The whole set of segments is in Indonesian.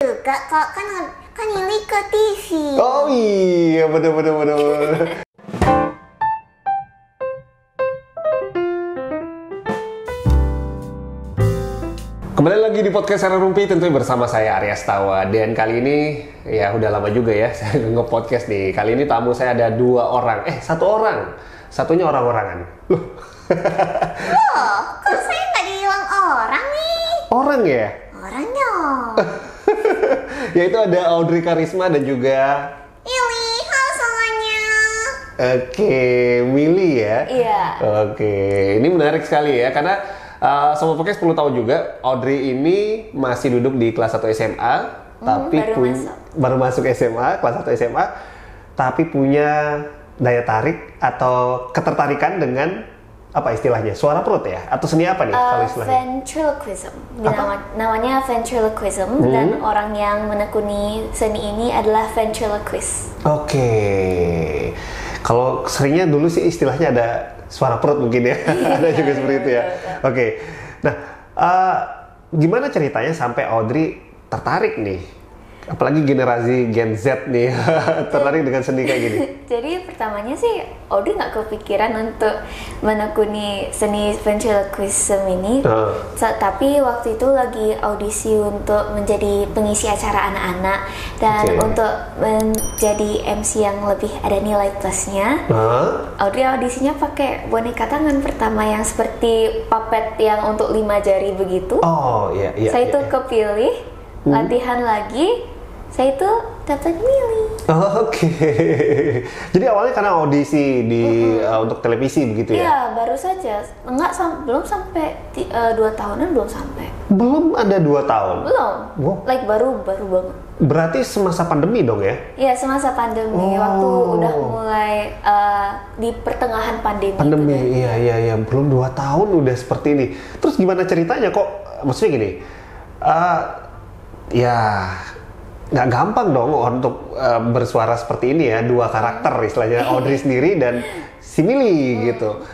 juga kok, kan ini ke TV. Oh iya, bener. Kembali lagi di podcast Sarang Rumpi, tentunya bersama saya Arya Setawa. Dan kali ini, ya udah lama juga ya saya nge-podcast nih. Kali ini tamu saya ada 2 orang, satu orang. Satunya orang-orangan. Loh, kok saya nggak dibilang orang nih? Orang ya? Orangnya. Yaitu ada Audrey Karisma dan juga Ili, halo semuanya. Oke, Mili ya? Iya. Oke, ini menarik sekali ya, karena Sobat Podcast perlu tahu juga, Audrey ini masih duduk di kelas 1 SMA, tapi baru masuk SMA, kelas 1 SMA, tapi punya daya tarik atau ketertarikan dengan apa istilahnya? Suara perut ya? Atau seni apa nih kalau istilahnya? Ventriloquism. Namanya ventriloquism, dan orang yang menekuni seni ini adalah ventriloquist. Oke. Kalau seringnya dulu sih istilahnya ada suara perut mungkin ya. Ada juga seperti itu ya. Oke. Nah, gimana ceritanya sampai Audrey tertarik nih? Apalagi generasi Gen Z nih, tertarik dengan seni kayak gini. Jadi pertamanya sih Audrey nggak kepikiran untuk menekuni seni ventriloquism ini. Tapi waktu itu lagi audisi untuk menjadi pengisi acara anak-anak dan untuk menjadi MC yang lebih ada nilai plusnya. Audrey audisinya pakai boneka tangan pertama yang seperti puppet yang untuk 5 jari begitu. Oh iya. Saya itu kepilih, latihan lagi. Saya itu dapat Mili. Oke. Jadi awalnya karena audisi di untuk televisi begitu ya? Iya, baru saja. Belum sampai 2 tahunan, belum sampai. Belum ada 2 tahun? Belum. Wow. Baru banget. Berarti semasa pandemi dong ya? Iya, semasa pandemi. Waktu udah mulai di pertengahan pandemi. Pandemi, iya. Belum 2 tahun udah seperti ini. Terus gimana ceritanya kok? Maksudnya gini, ya nggak gampang dong untuk bersuara seperti ini ya, 2 karakter istilahnya, Audrey sendiri dan si Mili gitu.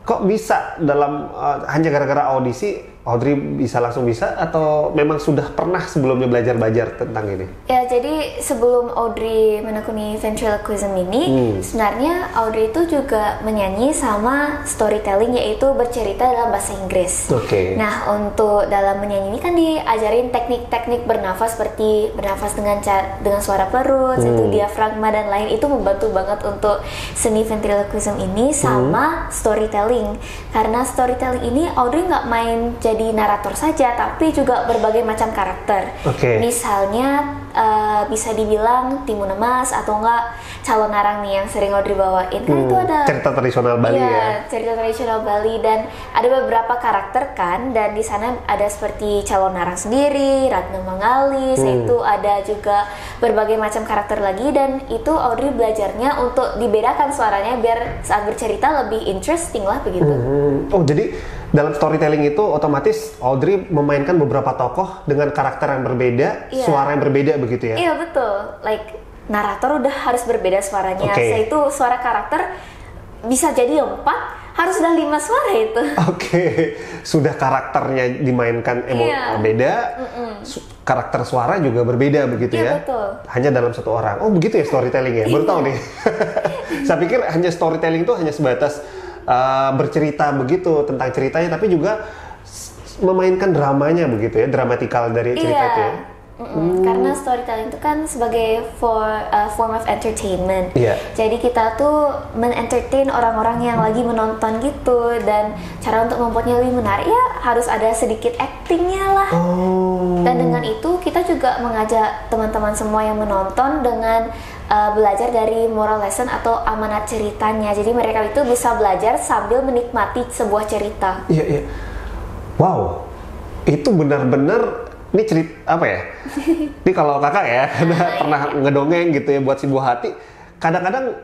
Kok bisa dalam hanya gara-gara audisi Audrey langsung bisa, atau memang sudah pernah sebelumnya belajar tentang ini? Ya, jadi sebelum Audrey menekuni ventriloquism ini, sebenarnya Audrey itu juga menyanyi sama storytelling, yaitu bercerita dalam bahasa Inggris. Nah, untuk dalam menyanyi ini kan diajarin teknik-teknik bernafas, seperti bernafas dengan suara perut, itu diafragma dan lain. Itu membantu banget untuk seni ventriloquism ini sama storytelling. Karena storytelling ini Audrey nggak main jadi narator saja, tapi juga berbagai macam karakter. Misalnya bisa dibilang Timun Emas atau enggak Calon Narang nih yang sering Audrey bawain. Kan itu ada cerita tradisional Bali ya. Cerita tradisional Bali, dan ada beberapa karakter kan, dan di sana ada seperti Calon Narang sendiri, Ratna Mangalis, itu ada juga berbagai macam karakter lagi, dan itu Audrey belajarnya untuk dibedakan suaranya biar saat bercerita lebih interesting lah begitu. Oh, jadi dalam storytelling itu otomatis Audrey memainkan beberapa tokoh dengan karakter yang berbeda, suara yang berbeda begitu ya? Iya, betul. Narator udah harus berbeda suaranya. Saya itu suara karakter bisa jadi 4, harus udah 5 suara itu. Sudah karakternya dimainkan beda, karakter suara juga berbeda begitu ya? Betul. Hanya dalam 1 orang. Oh, begitu ya storytelling ya? Baru tahu nih. Saya pikir hanya storytelling itu hanya sebatas bercerita begitu tentang ceritanya, tapi juga memainkan dramanya begitu ya, dramatikal dari cerita itu ya. Karena storytelling itu kan sebagai form of entertainment. Jadi kita tuh men-entertain orang-orang yang lagi menonton gitu, dan cara untuk membuatnya lebih menarik ya harus ada sedikit actingnya lah. Dan dengan itu kita juga mengajak teman-teman semua yang menonton dengan belajar dari moral lesson atau amanat ceritanya. Jadi mereka itu bisa belajar sambil menikmati sebuah cerita. Iya. Wow, itu benar-benar ini cerita apa ya? Ini kalau kakak ya pernah ngedongeng gitu ya buat si buah hati. Kadang-kadang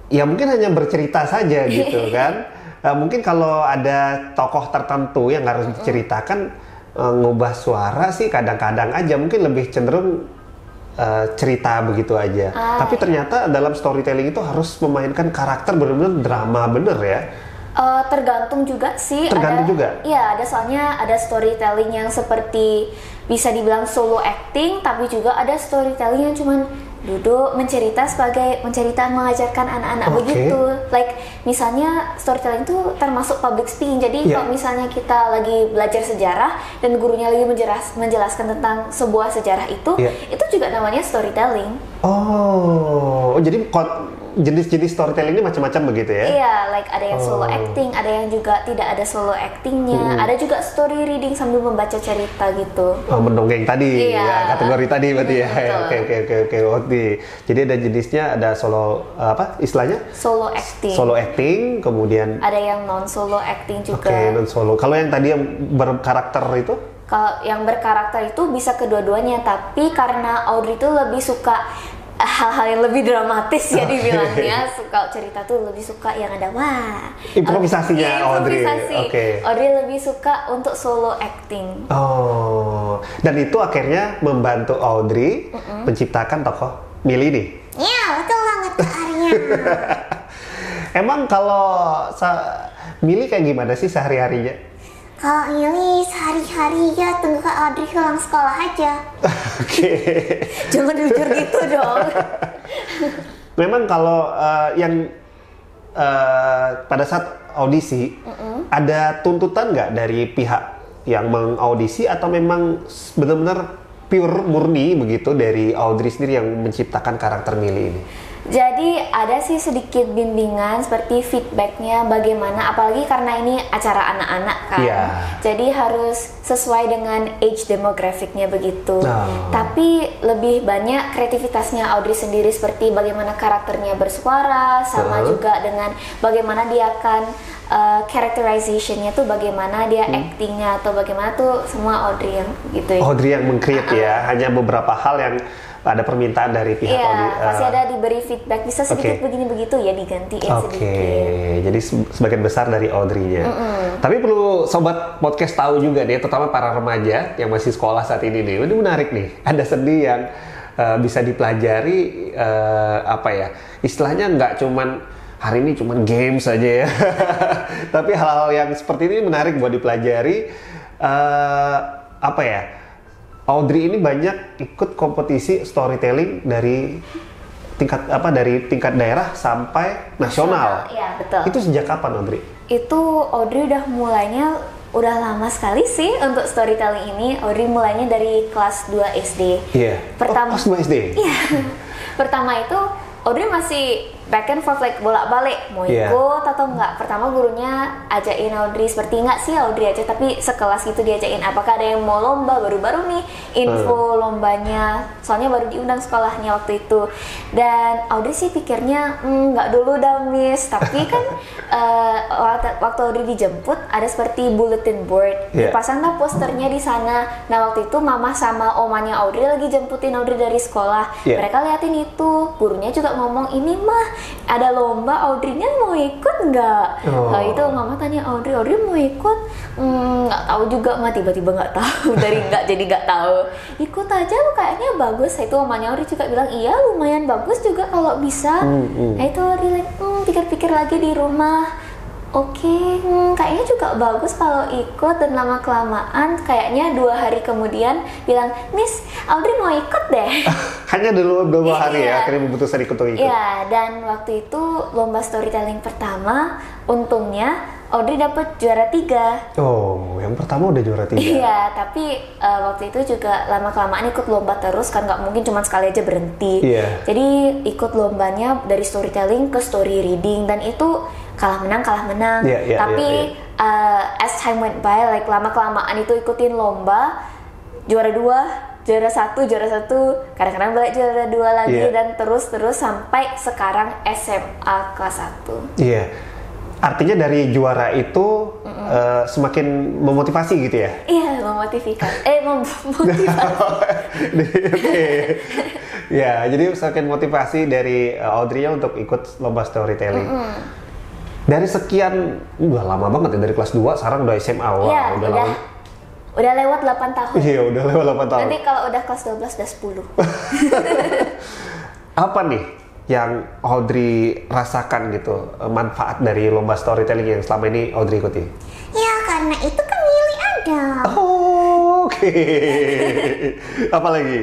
ya mungkin hanya bercerita saja gitu kan. Mungkin kalau ada tokoh tertentu yang harus diceritakan, ngubah suara sih kadang-kadang aja, mungkin lebih cenderung cerita begitu aja. Tapi ternyata dalam storytelling itu harus memainkan karakter benar-benar drama bener ya. Tergantung juga sih. Tergantung juga? Iya, soalnya ada storytelling yang seperti bisa dibilang solo acting, tapi juga ada storytelling yang cuman duduk mencerita mengajarkan anak-anak begitu. Like misalnya storytelling itu termasuk public speaking. Jadi kalau misalnya kita lagi belajar sejarah dan gurunya lagi menjelaskan tentang sebuah sejarah itu juga namanya storytelling. Oh, jadi jenis-jenis storytelling ini macam-macam begitu ya? Iya, like ada yang solo acting, ada yang juga tidak ada solo actingnya, ada juga story reading sambil membaca cerita gitu. Oh, mendongeng tadi, ya, kategori tadi berarti ya. Oke. Jadi ada jenisnya, ada solo apa istilahnya? Solo acting. Solo acting, kemudian ada yang non solo acting juga. Oke, non solo. Kalau yang tadi yang berkarakter itu? Kalau yang berkarakter itu bisa kedua-duanya, tapi karena Audrey itu lebih suka hal-hal yang lebih dramatis ya dibilangnya. Suka cerita tuh lebih suka yang ada improvisasinya Audrey. Audrey lebih suka untuk solo acting. Oh, dan itu akhirnya membantu Audrey menciptakan tokoh Millie nih. Iya, betul banget Kak Arya. Emang kalau Millie kayak gimana sih sehari-harinya? Kalau Millie sehari-hari ya tunggu Kak Audrey pulang sekolah aja. Oke. Jangan jujur gitu dong. Memang kalau yang pada saat audisi ada tuntutan nggak dari pihak yang mengaudisi atau memang benar-benar pure murni begitu dari Audrey sendiri yang menciptakan karakter Millie ini? Jadi ada sih sedikit bimbingan seperti feedbacknya bagaimana, apalagi karena ini acara anak-anak kan. Jadi harus sesuai dengan age demografiknya begitu. Tapi lebih banyak kreativitasnya Audrey sendiri seperti bagaimana karakternya bersuara, sama juga dengan bagaimana dia akan characterization-nya tuh bagaimana dia actingnya atau bagaimana tuh semua Audrey yang gitu ya. Audrey yang meng-create ya, hanya beberapa hal yang ada permintaan dari pihak Audrey. Pasti ada diberi feedback, bisa sedikit begini begitu ya digantiin sedikit. Jadi sebagian besar dari Audrey-nya. Tapi perlu sobat podcast tahu juga nih, terutama para remaja yang masih sekolah saat ini nih. Ini menarik nih, ada seni yang bisa dipelajari apa ya? Istilahnya nggak cuman hari ini cuman game saja ya. Tapi hal-hal yang seperti ini menarik buat dipelajari. Apa ya? Audrey ini banyak ikut kompetisi storytelling dari tingkat daerah sampai nasional. Iya, betul. Itu sejak kapan, Audrey? Itu Audrey udah mulainya udah lama sekali sih untuk storytelling ini. Audrey mulainya dari kelas 2 SD. Iya. Kelas 2 SD? Iya. Pertama itu Audrey masih back and forth like bolak-balik mau ikut atau enggak. Pertama gurunya ajain Audrey seperti enggak sih Audrey aja, tapi sekelas gitu diajain apakah ada yang mau lomba, baru-baru nih info lombanya, soalnya baru diundang sekolahnya waktu itu. Dan Audrey sih pikirnya enggak dulu dah miss, tapi kan waktu Audrey dijemput ada seperti bulletin board, dipasanglah posternya di sana. Nah waktu itu mama sama omanya Audrey lagi jemputin Audrey dari sekolah. Mereka liatin itu, gurunya juga ngomong ini mah ada lomba, Audrey-nya mau ikut nggak? Nah itu mama tanya Audrey mau ikut? Nggak tahu juga mah, tiba-tiba nggak tahu, dari nggak jadi nggak tahu. Ikut aja kayaknya bagus. Itu mamanya Audrey juga bilang iya lumayan bagus juga kalau bisa. Nah itu Audrey pikir-pikir lagi di rumah. Oke, kayaknya juga bagus kalau ikut, dan lama-kelamaan kayaknya 2 hari kemudian bilang, Miss, Audrey mau ikut deh. Hanya dulu 2 hari ya, akhirnya memutuskan ikut. Iya, dan waktu itu lomba storytelling pertama, untungnya Audrey dapat juara 3. Oh, yang pertama udah juara 3. Iya, tapi waktu itu juga lama-kelamaan ikut lomba terus, kan nggak mungkin cuma sekali aja berhenti. Jadi ikut lombanya dari storytelling ke story reading, dan itu kalah menang. Tapi as time went by, like lama-kelamaan itu ikutin lomba, juara 2, juara 1, kadang-kadang balik juara 2 lagi, dan terus sampai sekarang SMA kelas 1. Artinya dari juara itu semakin memotivasi gitu ya? Iya, memotivasi. Ya, jadi semakin motivasi dari Audrey-nya untuk ikut lomba storytelling. Dari sekian, udah lama banget ya, dari kelas 2, sekarang udah SMA. Udah lewat 8 tahun. Iya, udah lewat 8 tahun. Nanti kalau udah kelas 12, udah 10. Apa nih yang Audrey rasakan gitu, manfaat dari lomba storytelling yang selama ini Audrey ikuti? Ya karena itu kan Mili ada. Oh, oke. Apa lagi?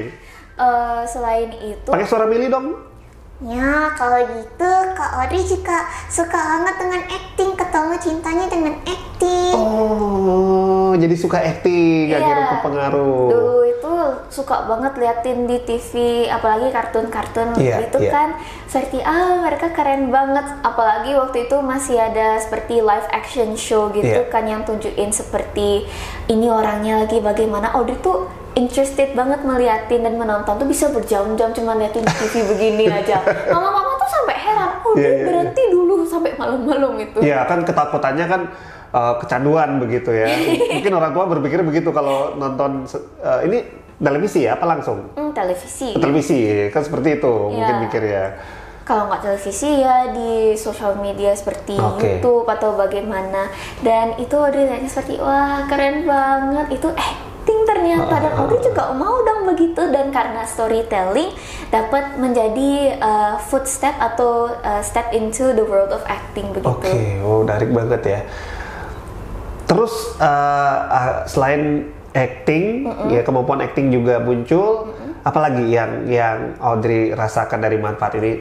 Selain itu, pakai suara Mili dong. Ya kalau gitu Kak Audrey juga suka banget dengan acting, ketemu cintanya dengan acting. Oh, jadi suka acting, akhirnya kepengaruh. Dulu itu suka banget liatin di TV, apalagi kartun-kartun gitu kan. Seperti mereka keren banget. Apalagi waktu itu masih ada seperti live action show gitu kan yang tunjukin seperti ini orangnya lagi bagaimana. Audrey tuh interested banget meliatin dan menonton tuh bisa berjam-jam cuma liatin TV begini aja. Mama-mama tuh sampai heran, berhenti dulu sampai malam-malam itu. Iya kan ketakutannya kan kecanduan begitu ya. Mungkin orang tua berpikir begitu kalau nonton ini televisi ya apa langsung? Televisi. Televisi kan seperti itu mungkin mikir ya. Kalau nggak televisi ya di sosial media seperti YouTube atau bagaimana. Dan itu lihatnya seperti wah keren banget itu ternyata dan Audrey juga mau dong begitu, dan karena storytelling dapat menjadi footstep atau step into the world of acting begitu. Oke, menarik banget ya. Terus selain acting, ya kemampuan acting juga muncul. Apalagi yang Audrey rasakan dari manfaat ini?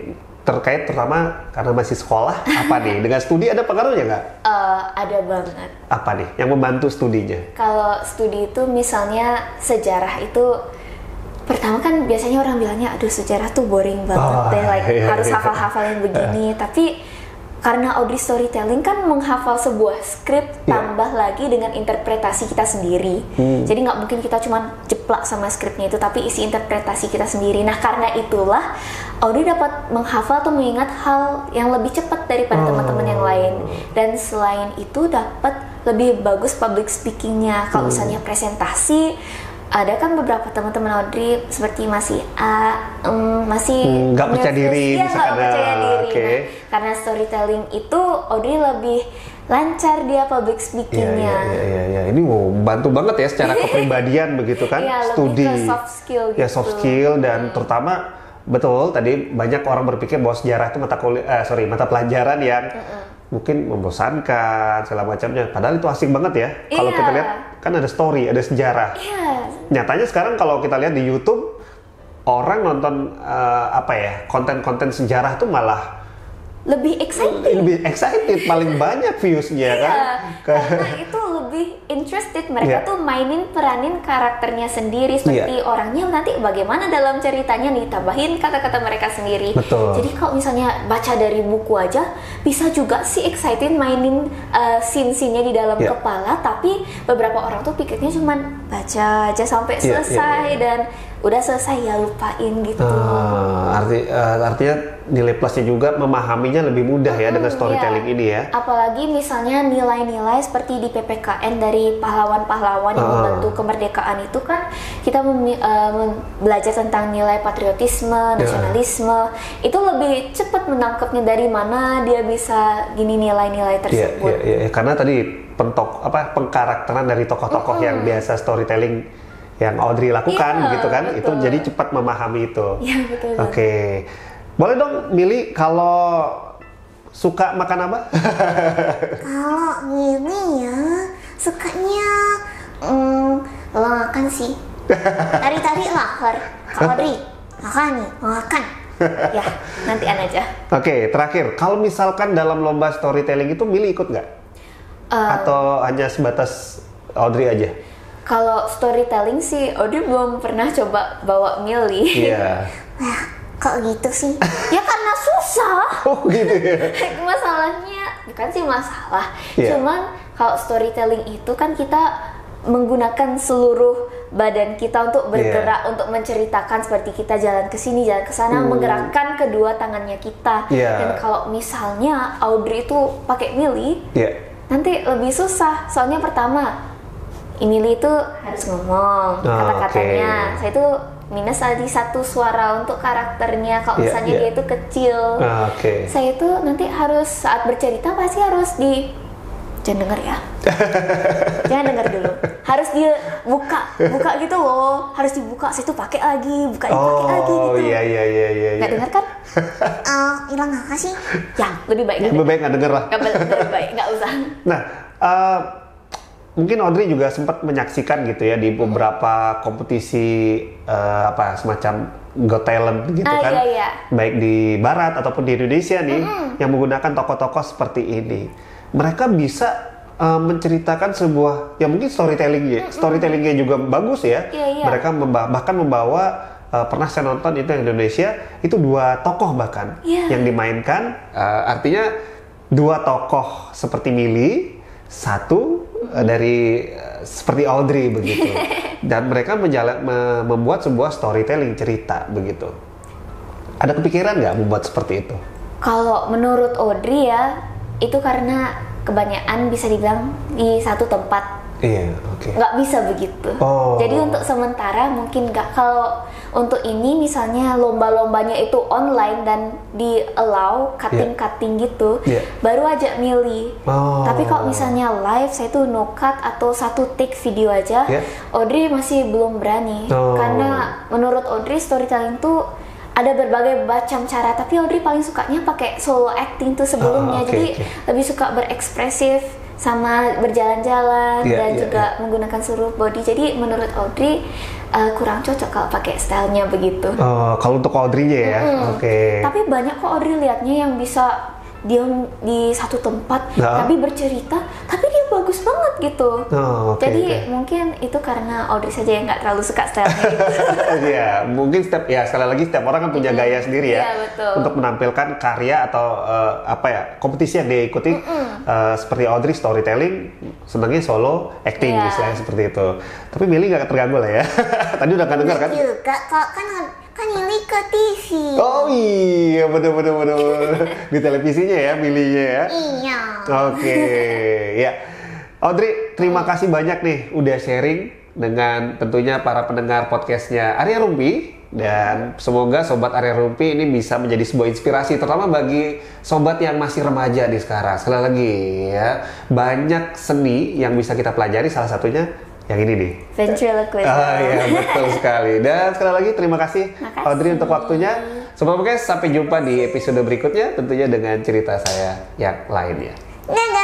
Terkait terutama karena masih sekolah, apa nih? Dengan studi ada pengaruhnya nggak? Ada banget. Apa nih yang membantu studinya? Kalau studi itu misalnya sejarah itu, pertama kan biasanya orang bilangnya, aduh sejarah tuh boring banget harus hafal-hafal yang begini. Tapi karena Audrey storytelling kan menghafal sebuah skrip tambah lagi dengan interpretasi kita sendiri. Jadi nggak mungkin kita cuma jeplak sama skripnya itu, tapi isi interpretasi kita sendiri. Nah karena itulah Audrey dapat menghafal atau mengingat hal yang lebih cepat daripada teman-teman yang lain. Dan selain itu dapat lebih bagus public speakingnya. Kalau misalnya presentasi, ada kan beberapa teman-teman Audrey seperti masih nggak percaya diri, nggak percaya diri. Nah, karena storytelling itu Audrey lebih lancar dia public speakingnya. Iya. Ini bantu banget ya secara kepribadian begitu kan, studi. Lebih ke soft skill gitu. Ya soft skill dan terutama betul tadi banyak orang berpikir bahwa sejarah itu mata pelajaran yang mungkin membosankan segala macamnya. Padahal itu asik banget ya. Kalau kita lihat kan ada story, ada sejarah. Nyatanya sekarang kalau kita lihat di YouTube orang nonton konten-konten sejarah tuh malah lebih excited, paling banyak viewsnya kan. Karena itu lebih interested, mereka tuh peranin karakternya sendiri seperti orangnya nanti bagaimana dalam ceritanya nih, tambahin kata-kata mereka sendiri. Betul. Jadi kalau misalnya baca dari buku aja bisa juga sih excited mainin scene-nya di dalam kepala, tapi beberapa orang tuh pikirnya cuma baca aja sampai selesai dan udah selesai ya lupain gitu. Artinya nilai plusnya juga memahaminya lebih mudah ya dengan storytelling ini ya. Apalagi misalnya nilai-nilai seperti di PPKN dari pahlawan-pahlawan yang membantu kemerdekaan itu kan kita belajar tentang nilai patriotisme, nasionalisme. Itu lebih cepat menangkapnya dari mana dia bisa gini nilai-nilai tersebut. Karena tadi pengkarakteran dari tokoh-tokoh yang biasa storytelling yang Audrey lakukan gitu kan, betul. Itu jadi cepat memahami itu. Iya betul. Oke. Boleh dong Mili kalau suka makan apa? Kalau Mili ya sukanya makan sih. Dari tadi lapar. Audrey makan. Ya nantian aja. Oke, terakhir kalau misalkan dalam lomba storytelling itu Mili ikut nggak? Atau hanya sebatas Audrey aja? Kalau storytelling sih, Audrey belum pernah coba bawa Mili. Iya. Wah, kok gitu sih? Ya karena susah. Oh gitu ya. Masalahnya bukan sih masalah. Cuman kalau storytelling itu kan kita menggunakan seluruh badan kita untuk bergerak, untuk menceritakan seperti kita jalan ke sini, jalan ke sana, menggerakkan kedua tangannya kita. Dan kalau misalnya Audrey itu pakai Mili, nanti lebih susah. Soalnya pertama, Emily itu harus ngomong kata-katanya. Saya itu minus tadi satu suara untuk karakternya. Kalau misalnya dia itu kecil, saya itu nanti harus saat bercerita pasti harus jangan denger ya. Jangan denger dulu. Harus dia buka gitu loh. Harus dibuka, saya tuh pakai lagi, pakai lagi gitu. Oh iya. Nggak dengar kan? Hilang apa sih? Ya, lebih baik nggak denger lah. Lebih baik, nggak usah. Nah, mungkin Audrey juga sempat menyaksikan gitu ya di beberapa kompetisi semacam Got Talent gitu kan. Iya. Baik di barat ataupun di Indonesia nih yang menggunakan tokoh-tokoh seperti ini. Mereka bisa menceritakan sebuah ya mungkin storytellingnya juga bagus ya. Iya. Mereka bahkan membawa pernah saya nonton itu yang Indonesia itu 2 tokoh bahkan yang dimainkan artinya 2 tokoh seperti Millie, 1 dari seperti Audrey begitu. Dan mereka membuat sebuah storytelling cerita begitu. Ada kepikiran nggak membuat seperti itu? Kalau menurut Audrey ya itu karena kebanyakan bisa dibilang di satu tempat. Iya, oke. Nggak bisa begitu. Jadi untuk sementara mungkin nggak. Kalau untuk ini misalnya lomba-lombanya itu online dan di allow cutting gitu, baru aja milih. Tapi kalau misalnya live, saya tuh no cut atau 1 take video aja, Audrey masih belum berani. Karena menurut Audrey storytelling tuh ada berbagai macam cara, tapi Audrey paling sukanya pakai solo acting tuh sebelumnya. Jadi lebih suka berekspresif sama berjalan-jalan dan juga menggunakan seluruh body. Jadi menurut Audrey kurang cocok kalau pakai stylenya begitu. Kalau untuk Audrey-nya ya, Tapi banyak kok Audrey liatnya yang bisa diam di satu tempat tapi bercerita, tapi dia bagus banget gitu. Jadi mungkin itu karena Audrey saja yang nggak terlalu suka stylenya gitu. Iya, mungkin sekali lagi setiap orang kan punya gaya sendiri ya untuk menampilkan karya atau kompetisi yang dia ikuti. Seperti Audrey storytelling, senangnya solo acting misalnya seperti itu. Tapi Millie nggak terganggu lah ya. Tadi udah nggak dengar kan? Juga kok kan Millie ke TV. Oh iya, bener. Di televisinya ya, Millie-nya ya. Iya. Oke, ya. Audrey, terima kasih banyak nih udah sharing dengan tentunya para pendengar podcastnya Arya Rumpi. Dan semoga Sobat Arya Rumpi ini bisa menjadi sebuah inspirasi, terutama bagi sobat yang masih remaja di sekarang. Sekali lagi ya, banyak seni yang bisa kita pelajari, salah satunya yang ini nih. Ventriloquism. Iya, betul sekali. Dan sekali lagi terima kasih Audrey untuk waktunya. Sobat Podcast, sampai jumpa di episode berikutnya tentunya dengan cerita saya yang lainnya. Dadah.